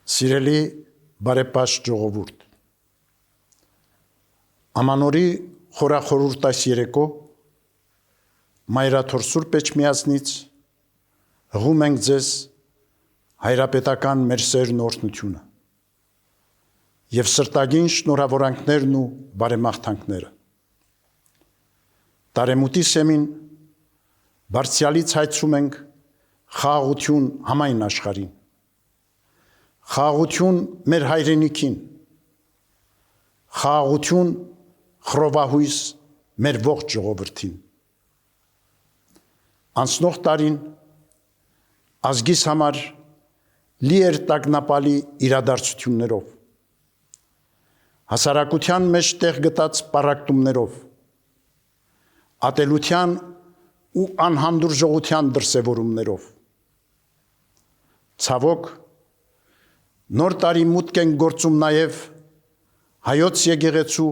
Սիրելի բարեպաշտ ժողովուրդ, Ամանորի խորախորհուրդ այս երեկո Մայրաթոր Սուրբ Էջմիածնից հղում ենք ձեզ հայրապետական մեր սերն օրհնությունը և սրտագին շնորհավորանքներն ու բարեմաղթանքները։ Տարեմուտի սեմին բարձրալից հայցում ենք խաղաղություն համայն աշխարհին, խաղաղություն մեր հայրենիքին, խաղաղություն խռովահույս մեր ողջ ժողովրդին։ Անցնող տարին ազգիս համար լի էր տագնապալի իրադարձություններով, հասարակության մեջ տեղ գտած պառակտումներով, ատելության ու անհանդուրժողության դրսևորումներով։ Ցավոք, նոր տարի մուտք են գործում նաև հայոց եկեղեցու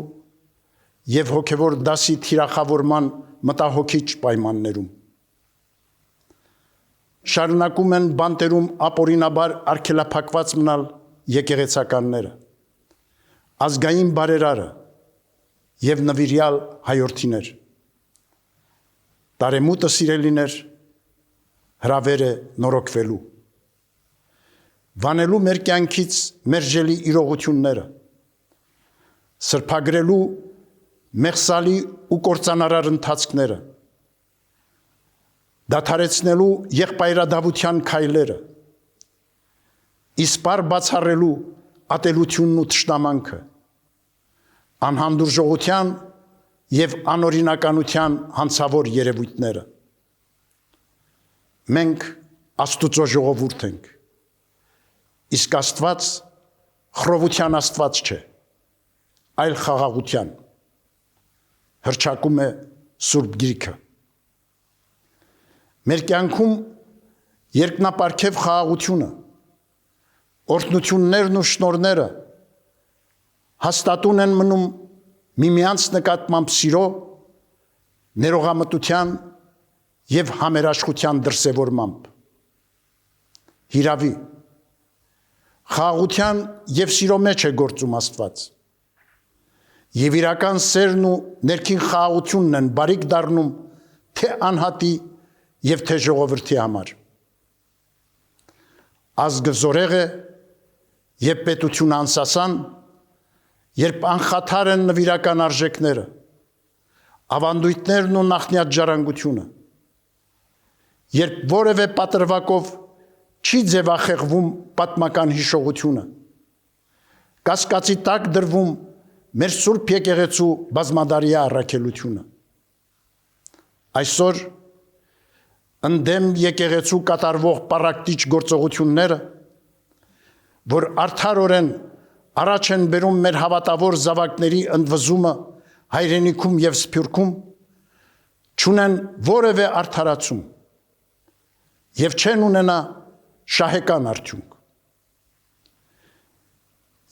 և հոգևոր դասի թիրախավորման մտահոգիչ պայմաններում։ Շարունակում են բանտերում ապօրինաբար արգելափակված մնալ եկեղեցականները, ազգային բարերարը և նվիրյալ հայորդիներ։ Տարեմուտը, սիրելիներ, հրավեր է նորոգվելու, վանելու մեր կյանքից մերժելի իրողությունները, սրբագրելու մեղսալի ու կործանարար ընթացքները, դադարեցնելու եղբայրադավության քայլերը, իսպառ բացառելու ատելությունն ու թշնամանքը, անհանդուրժողության և անօրինականության հանցավոր երևույթները։ Մենք Աստուծո ժողովուրդ ենք, իսկ Աստված խռովության Աստված չէ, այլ խաղաղության, հռչակում է Սուրբ Գիրքը։ Մեր կյանքում երկնապարգև խաղաղությունը, օրհնություններն ու շնորհները հաստատուն են մնում միմյանց նկատմամբ սիրո, ներողամտության և համերաշխության դրսևորմամբ։ Հիրավի, խաղաղության և սիրո մեջ է գործում Աստված, և իրական սերն ու ներքին խաղաղությունն են բարիք դառնում թե անհատի և թե ժողովրդի համար։ Ազգը զորեղ է և պետությունը անսասան, երբ անխաթար են նվիրական արժեքները, ավանդույթներն ու նախնյաց ժառանգությունը, երբ որևէ պատրվակով չի ձևախեղվում պատմական հիշողությունը, կասկածի տակ դրվում մեր Սուրբ եկեղեցու բազմադարյա առաքելությունը։ Այսօր ընդդեմ եկեղեցու կատարվող պառակտիչ գործողությունները, որ արդարորեն առաջ են բերում մեր հավատավոր զավակների ընդվզումը հայրենիքում և սփյուռքում, չունեն որևէ արդարացում և չեն ունենա շահեկան արդյունք։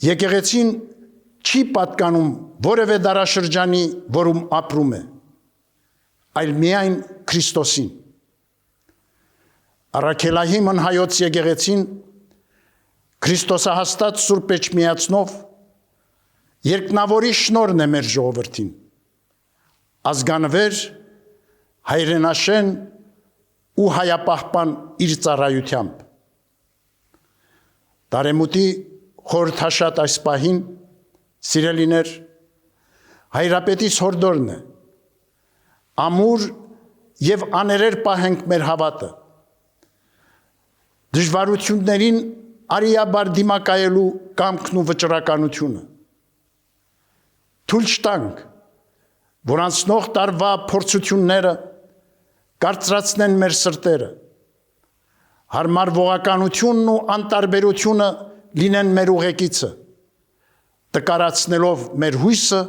Եկեղեցին չի պատկանում որևէ դարաշրջանի, որում ապրում է, այլ միայն Քրիստոսին։ Առաքելահիմն հայոց եկեղեցին Քրիստոսահաստատ Սուրբ Էջմիածնով երկնավորի շնորհն է մեր ժողովրդին, ազգանվեր, հայրենաշեն ու հայապահպան իր ծառայությամբ։ Տարեմուտի խորհրդաշատ այս պահին, սիրելիներ, հայրապետիս հորդորն է, ամուր և աներեր պահենք մեր հավատը, դժվարություններին արիաբար դիմակայելու կամքն ու վճռականությունը, թույլ չտանք, որ անցնող տարվա փորձությունները կարծրացնեն մեր սրտերը, հարմարվողականությունն ու անտարբերությունը լինեն մեր ուղեկիցը, տկարացնելով մեր հույսը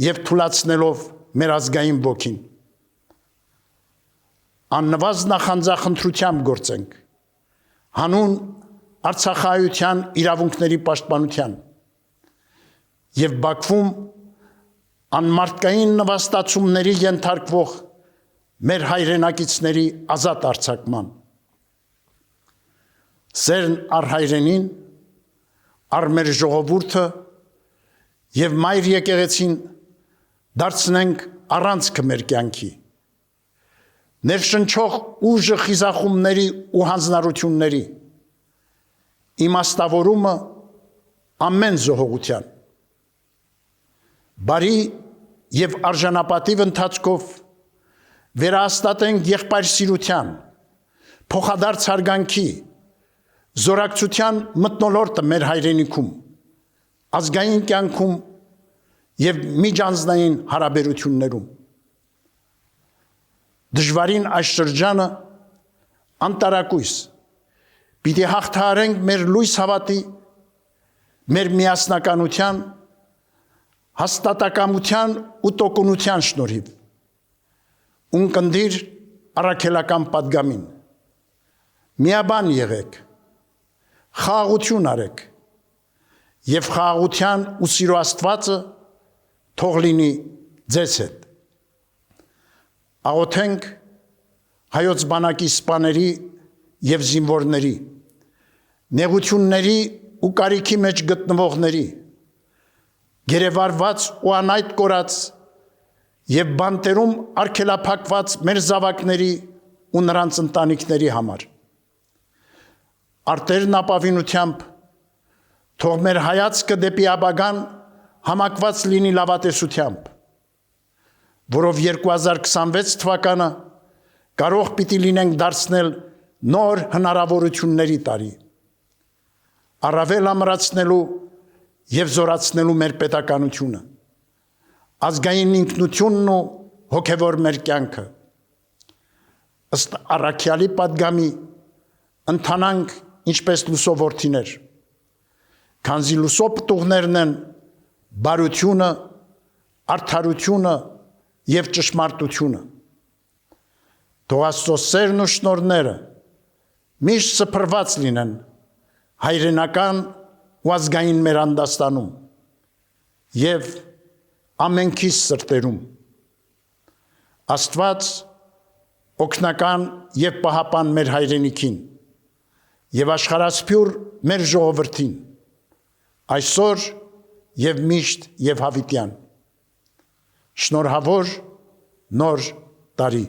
և թուլացնելով մեր ազգային ոգին։ Աննվազ նախանձախնդրությամբ գործենք, հանուն արցախայության իրավունքների պաշտպանության և Բաքվում անմարդկային նվաստացումների ենթարկվող մեր հայրենակիցների ազատ արձակման։ Սերն առ հայրենին առ մեր ժողովուրդը եւ մայր եկեղեցին դարձնենք առանցքը մեր կյանքի, ներշնչող ուժը խիզախումների ու հանձնառությունների, իմաստավորումը ամեն զոհողության, բարի եւ արժանապատիվ ընթացքով վերահաստատենք եղբայրսիրության, փոխադարձ հարգանքի, զորակցության մթնոլորտը մեր հայրենիքում, ազգային կյանքում եւ միջանձնային հարաբերություններում։ Դժվարին այս շրջանը անտարակույս պիտի հաղթահարենք մեր լույս հավատի, մեր միասնականության, հաստատակամության ու տոկունության շնորհիվ, ունկնդիր առաքելական պատգամին, միաբան եղեք, խաղաղություն արեք եւ խաղաղության ու սիրո Աստվածը թող լինի ձեզ հետ։ Աղոթենք հայոց բանակի սպաների եւ զինվորների, նեղությունների ու կարիքի մեջ գտնվողների, գերեվարված ու անայտ կորած եւ բանտերում արգելափակված մեր զավակների ու նրանց ընտանիքների համար։ Արտերն ապավինությամբ թող մեր հայացքը դեպի ապագան համակված լինի լավատեսությամբ, որով 2026 թվականը կարող պիտի լինենք դարձնել նոր հնարավորությունների տարի, առավել ամրացնելու եւ զորացնելու մեր պետականությունը, ազգային ինքնությունն ու հոգևոր մեր կյանքը, ըստ առաքյալի պատգամի ընթանանք ինչպես լուսո որդիներ, քանզի լուսո պտուղներն են բարությունը, արդարությունը եւ ճշմարտությունը։ Թող Աստծո սերն ու շնորհները միշտ սփռված լինեն հայրենական ու ազգային մեր անդաստանում եւ ամենքիս սրտերում։ Աստված օգնական եւ պահապան մեր հայրենիքին եւ աշխարհասփյուր մեր ժողովրդին, այսօր եւ միշտ եւ հավիտյան։ Շնորհավոր նոր տարի։